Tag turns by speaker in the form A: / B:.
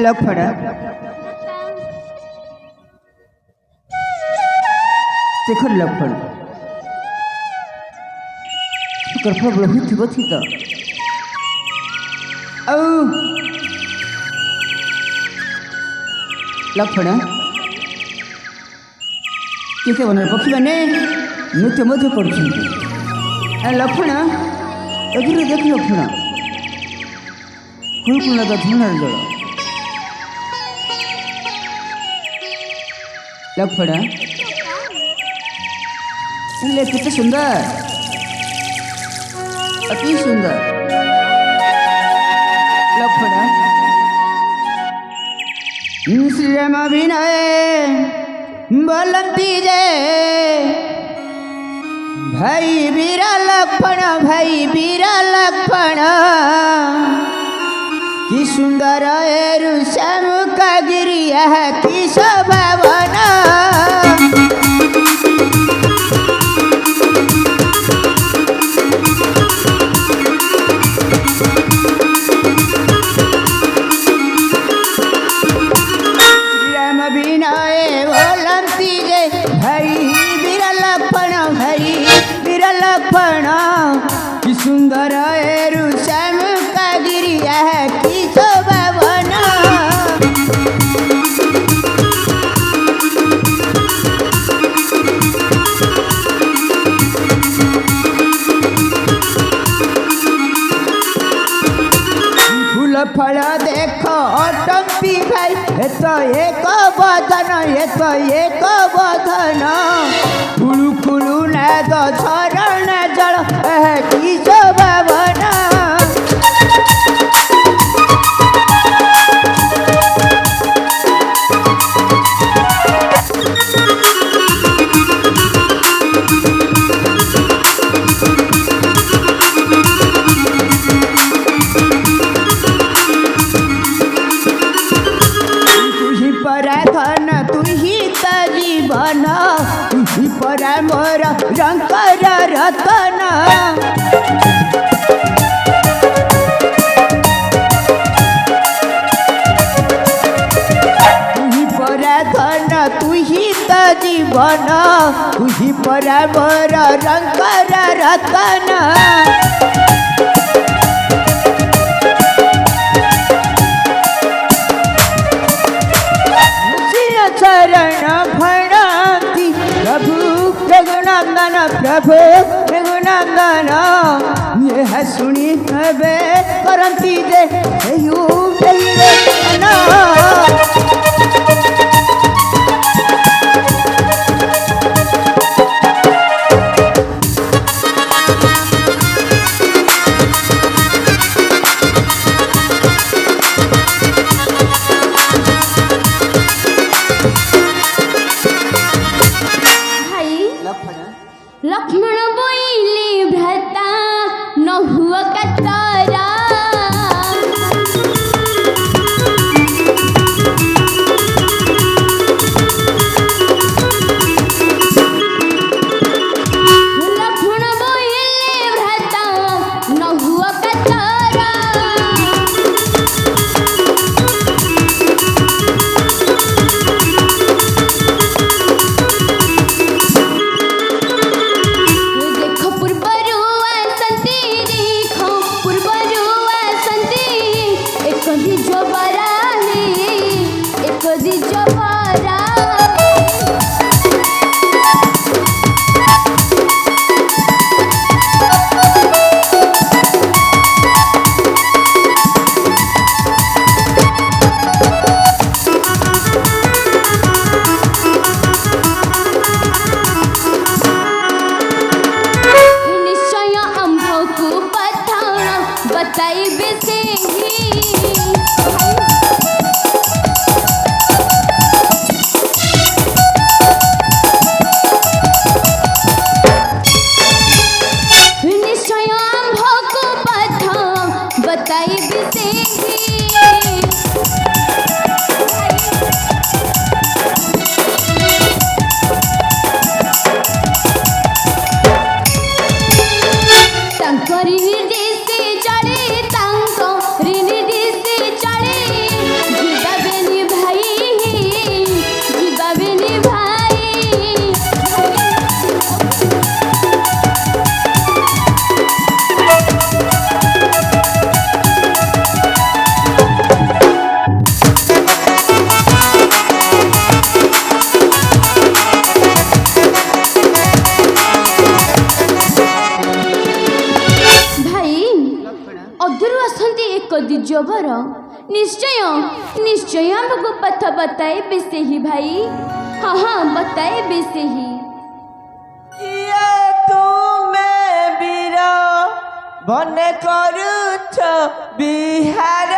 A: लफड़ा देखो लफड़ प्रबल हो तो लफड़ा किसे बन पक्षी मैंने नृत्य मध्य कर लफड़ा एगिरी देख लफड़ा कुलकुल लगा झुनार जल लफड़ा कितने सुंदर अति सुंदर लफड़ा श्रीराम विनय बोलती जय भाई बीरा लक्षण कि सुंदर श्याम का गिरिया कि शोभावन श्रीराम विनय बोलती जय भाई बीरा लक्षण कि सुंदर श्याम का गिरिया कि शोभावन फूल फल देखो टम्पी भाई ये तो एक बदन फुलु फुलु नाद झरण जल कि शोभावन धन तुही जीवन तुही परा मोर रंकर रतन तुही परा धन तुही जीवन तुही परा मोर रंकर रतन शरण भणाती प्रभु रघुनंदन यह सुनी हबे करती दे
B: लक्ष्मण बोइले भ्राता न हुआ कतारा लक्ष्मण बोइले भ्राता न हुआ कतारा कि जबर निश्चय निश्चय हमको पथ बताए बेसे ही भाई हाँ हाँ बताए बेसे ही
C: ये तुमे बीर बने करुछ बिहार